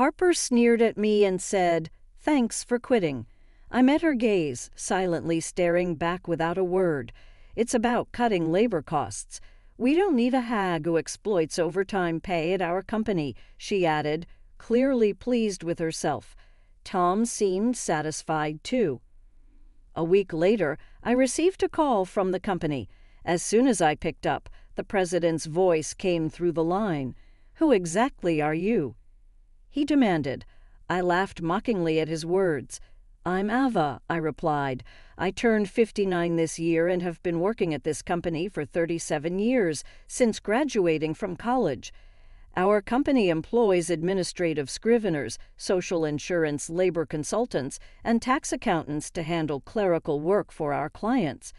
Harper sneered at me and said, "Thanks for quitting." I met her gaze, silently staring back without a word. "It's about cutting labor costs. We don't need a hag who exploits overtime pay at our company," she added, clearly pleased with herself. Tom seemed satisfied too. A week later, I received a call from the company. As soon as I picked up, the president's voice came through the line. "Who exactly are you?" he demanded. I laughed mockingly at his words. "I'm Ava," I replied. "I turned 59 this year and have been working at this company for 37 years, since graduating from college. Our company employs administrative scriveners, social insurance labor consultants, and tax accountants to handle clerical work for our clients.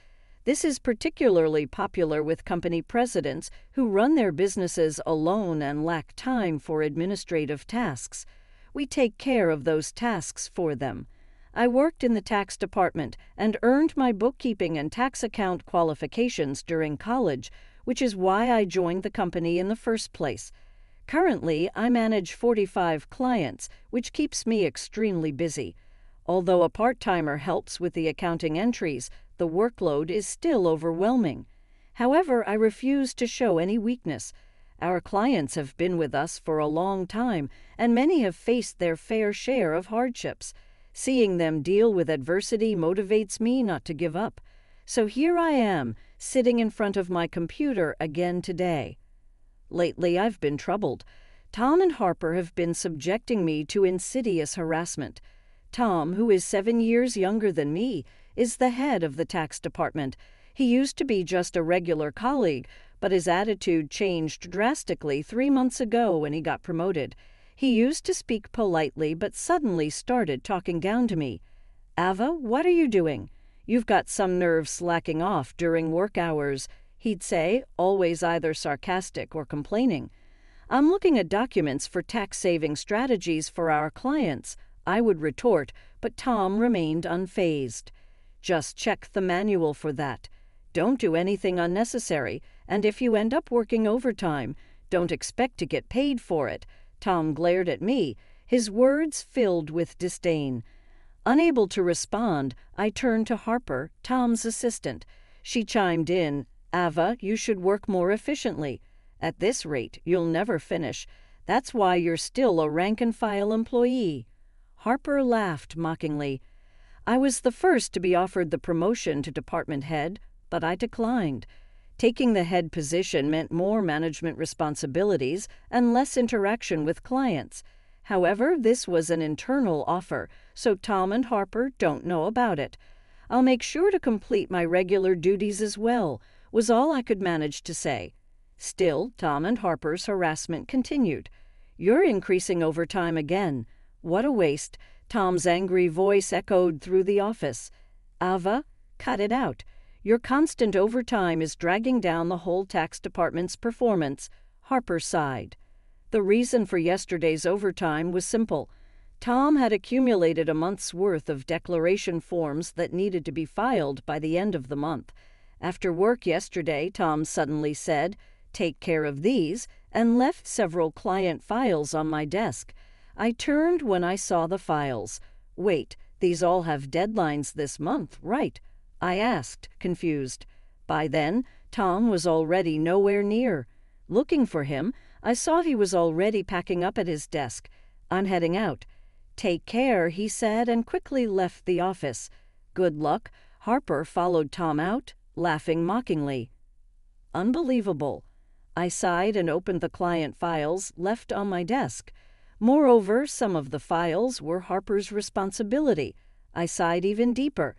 This is particularly popular with company presidents who run their businesses alone and lack time for administrative tasks. We take care of those tasks for them. I worked in the tax department and earned my bookkeeping and tax account qualifications during college, which is why I joined the company in the first place. Currently, I manage 45 clients, which keeps me extremely busy. Although a part-timer helps with the accounting entries, the workload is still overwhelming. However, I refuse to show any weakness. Our clients have been with us for a long time, and many have faced their fair share of hardships. Seeing them deal with adversity motivates me not to give up. So here I am, sitting in front of my computer again today. Lately, I've been troubled. Tom and Harper have been subjecting me to insidious harassment. Tom, who is 7 years younger than me, is the head of the tax department. He used to be just a regular colleague, but his attitude changed drastically 3 months ago when he got promoted. He used to speak politely, but suddenly started talking down to me. "Ava, what are you doing? You've got some nerve slacking off during work hours," he'd say, always either sarcastic or complaining. "I'm looking at documents for tax-saving strategies for our clients," I would retort, but Tom remained unfazed. "Just check the manual for that. Don't do anything unnecessary, and if you end up working overtime, don't expect to get paid for it." Tom glared at me, his words filled with disdain. Unable to respond, I turned to Harper, Tom's assistant. She chimed in, "Ava, you should work more efficiently. At this rate, you'll never finish. That's why you're still a rank-and-file employee." Harper laughed mockingly. I was the first to be offered the promotion to department head, but I declined. Taking the head position meant more management responsibilities and less interaction with clients. However, this was an internal offer, so Tom and Harper don't know about it. "I'll make sure to complete my regular duties as well," was all I could manage to say. Still, Tom and Harper's harassment continued. "You're increasing overtime again." "What a waste." Tom's angry voice echoed through the office. "Ava, cut it out. Your constant overtime is dragging down the whole tax department's performance." Harper sighed. The reason for yesterday's overtime was simple. Tom had accumulated a month's worth of declaration forms that needed to be filed by the end of the month. After work yesterday, Tom suddenly said, "Take care of these," and left several client files on my desk. I turned when I saw the files. "Wait, these all have deadlines this month, right?" I asked, confused. By then, Tom was already nowhere near. Looking for him, I saw he was already packing up at his desk. "I'm heading out." "Take care," he said, and quickly left the office. "Good luck." Harper followed Tom out, laughing mockingly. Unbelievable. I sighed and opened the client files left on my desk. Moreover, some of the files were Harper's responsibility. I sighed even deeper.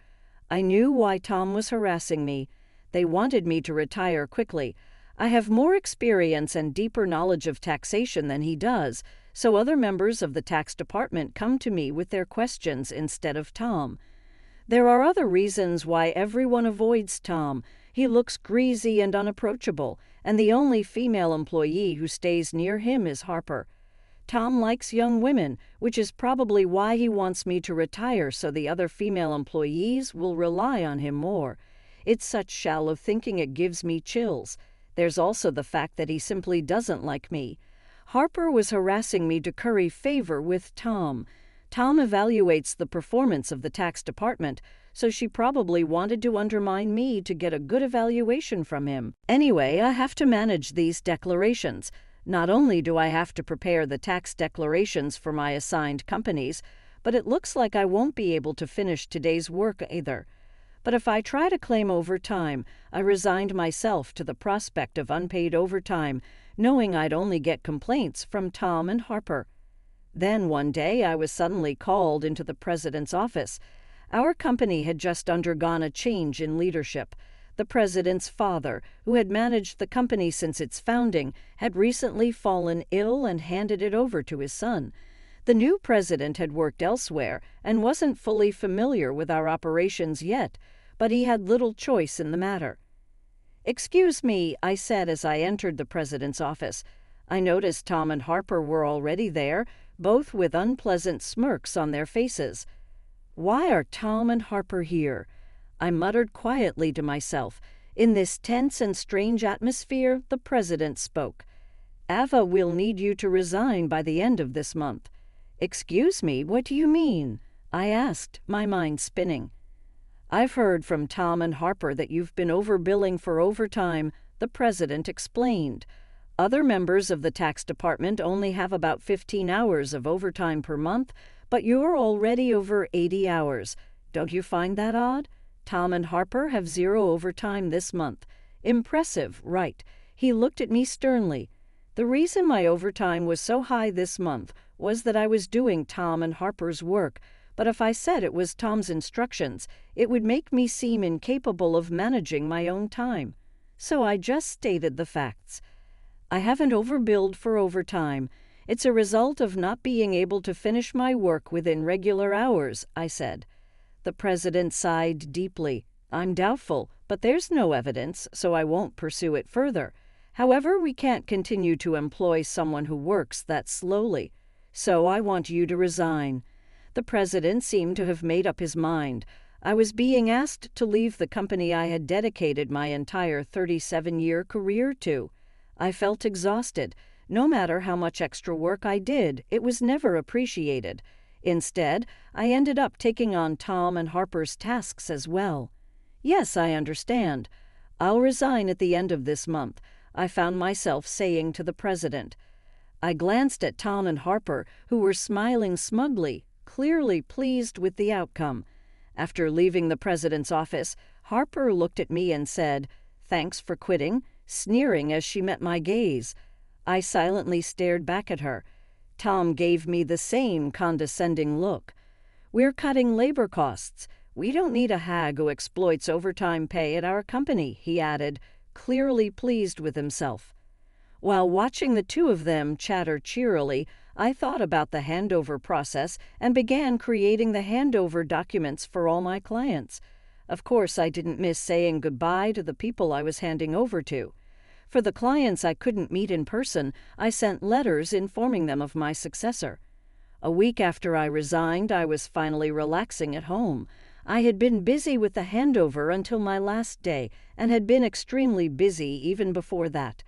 I knew why Tom was harassing me. They wanted me to retire quickly. I have more experience and deeper knowledge of taxation than he does, so other members of the tax department come to me with their questions instead of Tom. There are other reasons why everyone avoids Tom. He looks greasy and unapproachable, and the only female employee who stays near him is Harper. Tom likes young women, which is probably why he wants me to retire so the other female employees will rely on him more. It's such shallow thinking it gives me chills. There's also the fact that he simply doesn't like me. Harper was harassing me to curry favor with Tom. Tom evaluates the performance of the tax department, so she probably wanted to undermine me to get a good evaluation from him. Anyway, I have to manage these declarations. Not only do I have to prepare the tax declarations for my assigned companies, but it looks like I won't be able to finish today's work either. But if I try to claim overtime, I resigned myself to the prospect of unpaid overtime, knowing I'd only get complaints from Tom and Harper. Then one day I was suddenly called into the president's office. Our company had just undergone a change in leadership. The president's father, who had managed the company since its founding, had recently fallen ill and handed it over to his son. The new president had worked elsewhere and wasn't fully familiar with our operations yet, but he had little choice in the matter. "Excuse me," I said as I entered the president's office. I noticed Tom and Harper were already there, both with unpleasant smirks on their faces. "Why are Tom and Harper here?" I muttered quietly to myself. In this tense and strange atmosphere, the president spoke. "Ava will need you to resign by the end of this month." "Excuse me, what do you mean?" I asked, my mind spinning. "I've heard from Tom and Harper that you've been overbilling for overtime," the president explained. "Other members of the tax department only have about 15 hours of overtime per month, but you're already over 80 hours. Don't you find that odd? Tom and Harper have 0 overtime this month. Impressive, right?" He looked at me sternly. The reason my overtime was so high this month was that I was doing Tom and Harper's work, but if I said it was Tom's instructions, it would make me seem incapable of managing my own time. So I just stated the facts. "I haven't overbilled for overtime. It's a result of not being able to finish my work within regular hours," I said. The president sighed deeply. "I'm doubtful, but there's no evidence, so I won't pursue it further. However, we can't continue to employ someone who works that slowly. So I want you to resign." The president seemed to have made up his mind. I was being asked to leave the company I had dedicated my entire 37-year career to. I felt exhausted. No matter how much extra work I did, it was never appreciated. Instead, I ended up taking on Tom and Harper's tasks as well. "Yes, I understand. I'll resign at the end of this month," I found myself saying to the president. I glanced at Tom and Harper, who were smiling smugly, clearly pleased with the outcome. After leaving the president's office, Harper looked at me and said, "Thanks for quitting," sneering as she met my gaze. I silently stared back at her. Tom gave me the same condescending look. "We're cutting labor costs. We don't need a hag who exploits overtime pay at our company," he added, clearly pleased with himself. While watching the two of them chatter cheerily, I thought about the handover process and began creating the handover documents for all my clients. Of course, I didn't miss saying goodbye to the people I was handing over to. For the clients I couldn't meet in person, I sent letters informing them of my successor. A week after I resigned, I was finally relaxing at home. I had been busy with the handover until my last day and had been extremely busy even before that.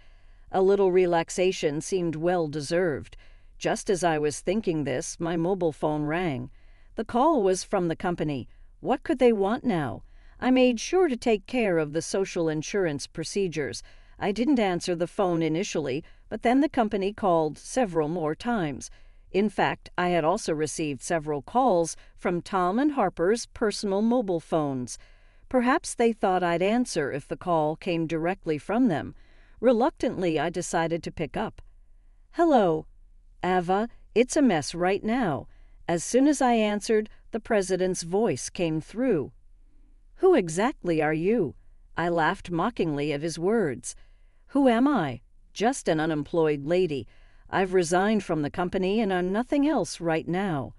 A little relaxation seemed well-deserved. Just as I was thinking this, my mobile phone rang. The call was from the company. What could they want now? I made sure to take care of the social insurance procedures. I didn't answer the phone initially, but then the company called several more times. In fact, I had also received several calls from Tom and Harper's personal mobile phones. Perhaps they thought I'd answer if the call came directly from them. Reluctantly, I decided to pick up. "Hello, Ava, it's a mess right now." As soon as I answered, the president's voice came through. "Who exactly are you?" I laughed mockingly at his words. "Who am I? Just an unemployed lady. I've resigned from the company and I'm nothing else right now."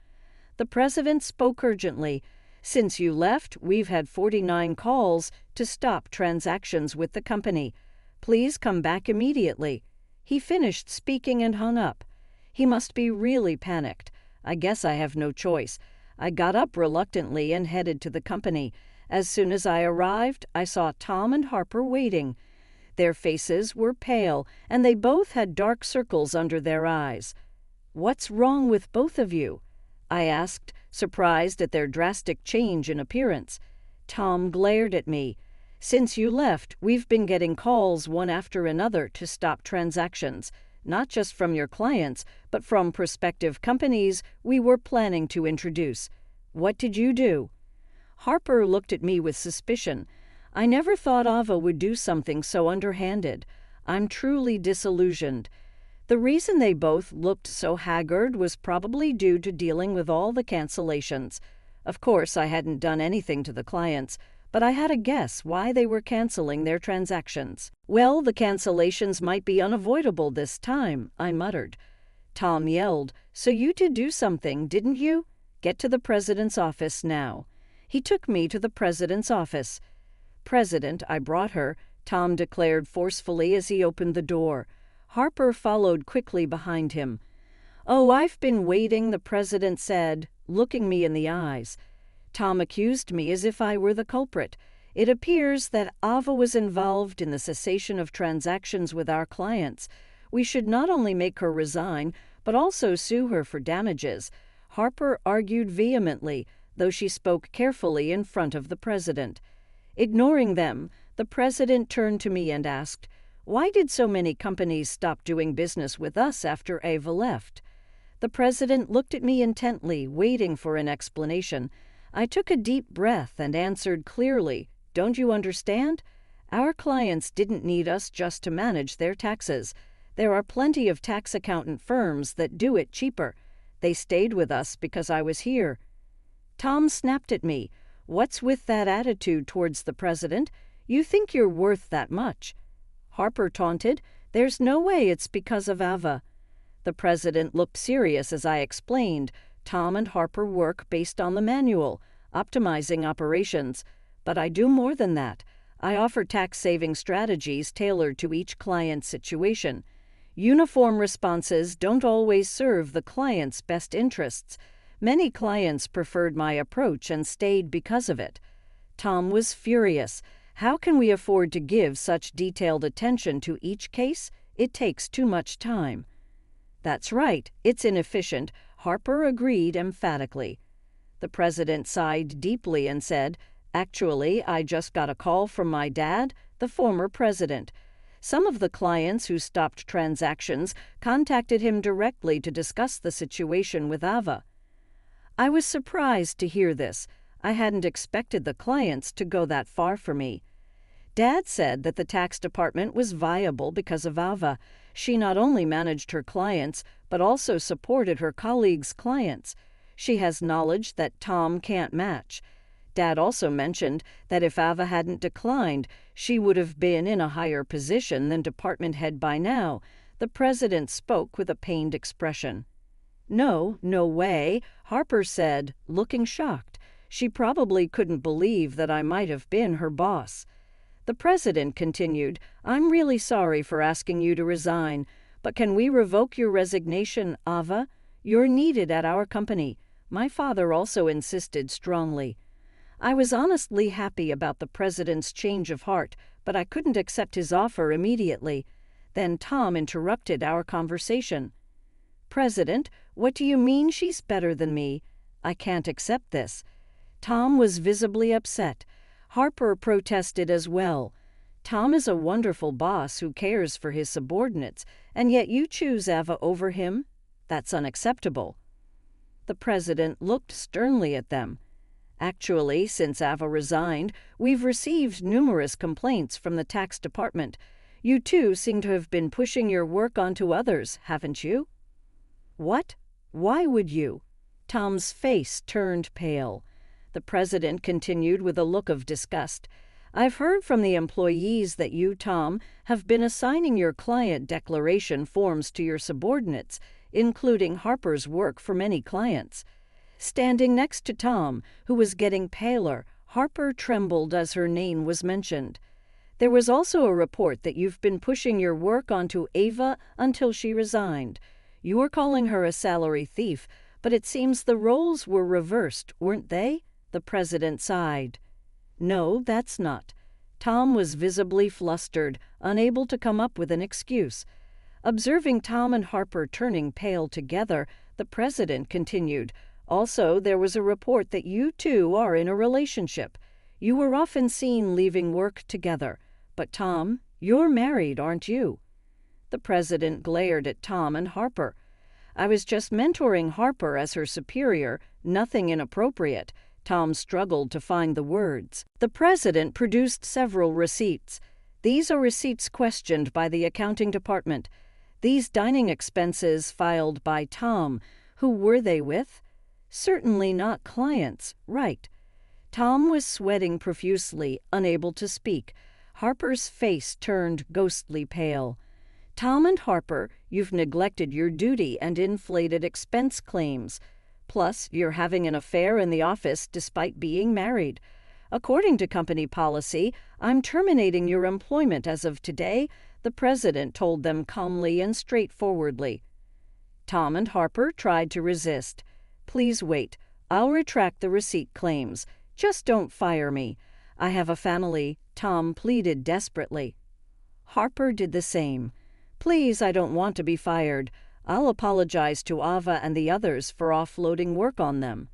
The president spoke urgently. "Since you left, we've had 49 calls to stop transactions with the company. Please come back immediately." He finished speaking and hung up. He must be really panicked. I guess I have no choice. I got up reluctantly and headed to the company. As soon as I arrived, I saw Tom and Harper waiting. Their faces were pale, and they both had dark circles under their eyes. "What's wrong with both of you?" I asked, surprised at their drastic change in appearance. Tom glared at me. "Since you left, we've been getting calls one after another to stop transactions, not just from your clients, but from prospective companies we were planning to introduce. What did you do?" Harper looked at me with suspicion. "I never thought Ava would do something so underhanded. I'm truly disillusioned." The reason they both looked so haggard was probably due to dealing with all the cancellations. Of course, I hadn't done anything to the clients, but I had a guess why they were canceling their transactions. "Well, the cancellations might be unavoidable this time," I muttered. Tom yelled, "So you did do something, didn't you? Get to the president's office now." He took me to the president's office. "President, I brought her," Tom declared forcefully as he opened the door. Harper followed quickly behind him. "Oh, I've been waiting," the president said, looking me in the eyes. Tom accused me as if I were the culprit. "It appears that Ava was involved in the cessation of transactions with our clients. We should not only make her resign, but also sue her for damages." Harper argued vehemently, though she spoke carefully in front of the president. Ignoring them, the president turned to me and asked, "Why did so many companies stop doing business with us after Ava left?" The president looked at me intently, waiting for an explanation. I took a deep breath and answered clearly, "Don't you understand? Our clients didn't need us just to manage their taxes. There are plenty of tax accountant firms that do it cheaper. They stayed with us because I was here." Tom snapped at me. "What's with that attitude towards the president? You think you're worth that much." Harper taunted, "There's no way it's because of Ava." The president looked serious as I explained, "Tom and Harper work based on the manual, optimizing operations. But I do more than that. I offer tax-saving strategies tailored to each client's situation. Uniform responses don't always serve the client's best interests. Many clients preferred my approach and stayed because of it." Tom was furious. "How can we afford to give such detailed attention to each case? It takes too much time." "That's right, it's inefficient," Harper agreed emphatically. The president sighed deeply and said, "Actually, I just got a call from my dad, the former president. Some of the clients who stopped transactions contacted him directly to discuss the situation with Ava." I was surprised to hear this. I hadn't expected the clients to go that far for me. "Dad said that the tax department was viable because of Ava. She not only managed her clients, but also supported her colleagues' clients. She has knowledge that Tom can't match. Dad also mentioned that if Ava hadn't declined, she would have been in a higher position than department head by now." The president spoke with a pained expression. "No way," Harper said, looking shocked. "She probably couldn't believe that I might have been her boss." The president continued, "I'm really sorry for asking you to resign, but can we revoke your resignation, Ava? You're needed at our company." My father also insisted strongly. I was honestly happy about the president's change of heart, but I couldn't accept his offer immediately. Then Tom interrupted our conversation. "President, what do you mean she's better than me? I can't accept this." Tom was visibly upset. Harper protested as well. "Tom is a wonderful boss who cares for his subordinates, and yet you choose Ava over him? That's unacceptable." The president looked sternly at them. "Actually, since Ava resigned, we've received numerous complaints from the tax department. You two seem to have been pushing your work onto others, haven't you?" "What? Why would you?" Tom's face turned pale. The president continued with a look of disgust. "I've heard from the employees that you, Tom, have been assigning your client declaration forms to your subordinates, including Harper's work for many clients." Standing next to Tom, who was getting paler, Harper trembled as her name was mentioned. "There was also a report that you've been pushing your work onto Ava until she resigned. You were calling her a salary thief, but it seems the roles were reversed, weren't they?" The president sighed. "No, that's not." Tom was visibly flustered, unable to come up with an excuse. Observing Tom and Harper turning pale together, the president continued, "Also, there was a report that you two are in a relationship. You were often seen leaving work together. But Tom, you're married, aren't you?" The president glared at Tom and Harper. "I was just mentoring Harper as her superior, nothing inappropriate." Tom struggled to find the words. The president produced several receipts. "These are receipts questioned by the accounting department. These dining expenses filed by Tom. Who were they with?" "Certainly not clients, right." Tom was sweating profusely, unable to speak. Harper's face turned ghostly pale. "Tom and Harper, you've neglected your duty and inflated expense claims. Plus, you're having an affair in the office despite being married. According to company policy, I'm terminating your employment as of today," the president told them calmly and straightforwardly. Tom and Harper tried to resist. "Please wait. I'll retract the receipt claims. Just don't fire me. I have a family," Tom pleaded desperately. Harper did the same. "Please, I don't want to be fired. I'll apologize to Ava and the others for offloading work on them."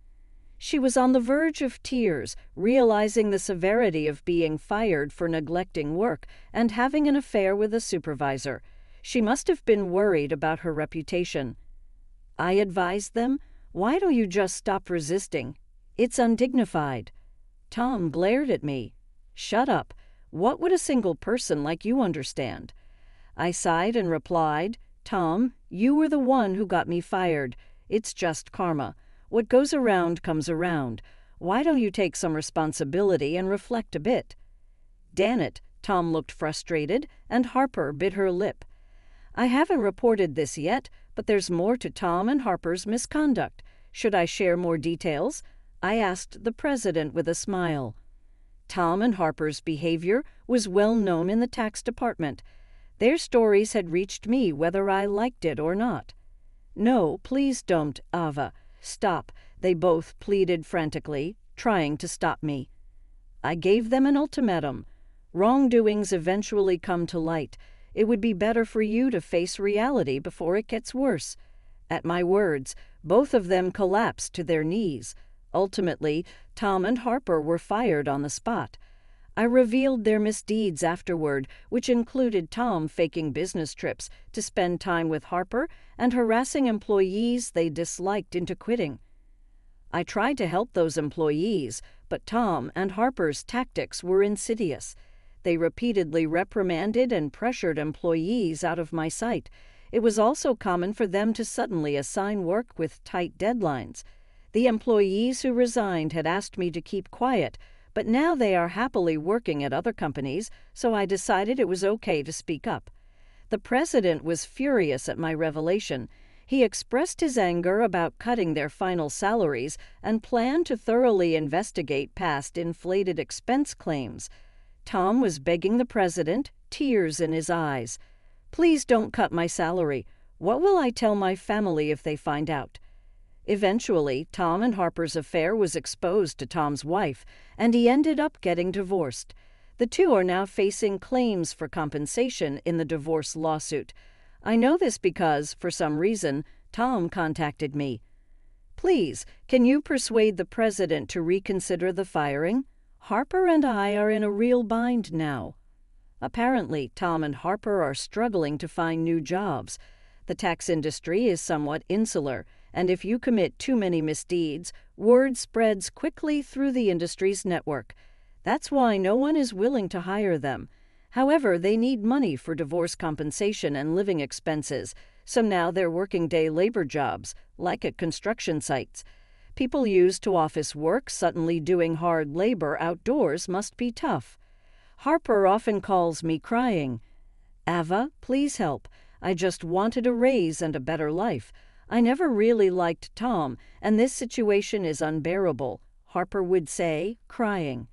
She was on the verge of tears, realizing the severity of being fired for neglecting work and having an affair with a supervisor. She must have been worried about her reputation. I advised them, "Why don't you just stop resisting? It's undignified." Tom glared at me. "Shut up. What would a single person like you understand?" I sighed and replied, "Tom, you were the one who got me fired. It's just karma. What goes around comes around. Why don't you take some responsibility and reflect a bit?" "Damn it," Tom looked frustrated, and Harper bit her lip. "I haven't reported this yet, but there's more to Tom and Harper's misconduct. Should I share more details?" I asked the president with a smile. Tom and Harper's behavior was well known in the tax department. Their stories had reached me whether I liked it or not. "No, please don't, Ava. Stop," they both pleaded frantically, trying to stop me. I gave them an ultimatum. "Wrongdoings eventually come to light. It would be better for you to face reality before it gets worse." At my words, both of them collapsed to their knees. Ultimately, Tom and Harper were fired on the spot. I revealed their misdeeds afterward, which included Tom faking business trips to spend time with Harper and harassing employees they disliked into quitting. I tried to help those employees, but Tom and Harper's tactics were insidious. They repeatedly reprimanded and pressured employees out of my sight. It was also common for them to suddenly assign work with tight deadlines. The employees who resigned had asked me to keep quiet, but now they are happily working at other companies, so I decided it was okay to speak up. The president was furious at my revelation. He expressed his anger about cutting their final salaries and planned to thoroughly investigate past inflated expense claims. Tom was begging the president, tears in his eyes. "Please don't cut my salary. What will I tell my family if they find out?" Eventually, Tom and Harper's affair was exposed to Tom's wife, and he ended up getting divorced. The two are now facing claims for compensation in the divorce lawsuit. I know this because, for some reason, Tom contacted me. "Please, can you persuade the president to reconsider the firing? Harper and I are in a real bind now." Apparently, Tom and Harper are struggling to find new jobs. The tax industry is somewhat insular, and if you commit too many misdeeds, word spreads quickly through the industry's network. That's why no one is willing to hire them. However, they need money for divorce compensation and living expenses, so now they're working day labor jobs, like at construction sites. People used to office work suddenly doing hard labor outdoors must be tough. Harper often calls me crying. "Ava, please help. I just wanted a raise and a better life. I never really liked Tom, and this situation is unbearable," Harper would say, crying.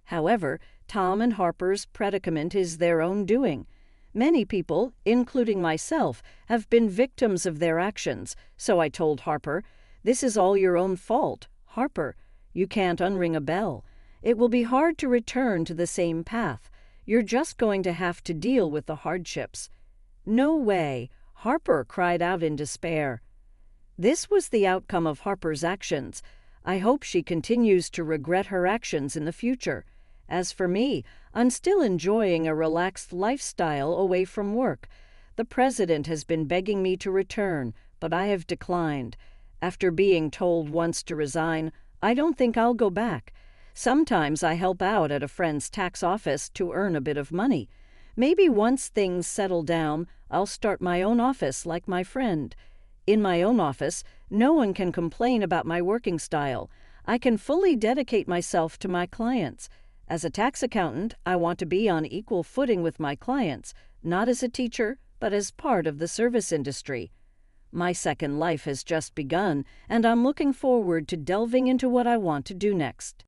However, Tom and Harper's predicament is their own doing. Many people, including myself, have been victims of their actions, so I told Harper, "This is all your own fault. Harper, you can't unring a bell. It will be hard to return to the same path. You're just going to have to deal with the hardships." "No way," Harper cried out in despair. This was the outcome of Harper's actions. I hope she continues to regret her actions in the future. As for me, I'm still enjoying a relaxed lifestyle away from work. The president has been begging me to return, but I have declined. After being told once to resign, I don't think I'll go back. Sometimes I help out at a friend's tax office to earn a bit of money. Maybe once things settle down, I'll start my own office like my friend. In my own office, no one can complain about my working style. I can fully dedicate myself to my clients. As a tax accountant, I want to be on equal footing with my clients, not as a teacher, but as part of the service industry. My second life has just begun, and I'm looking forward to delving into what I want to do next.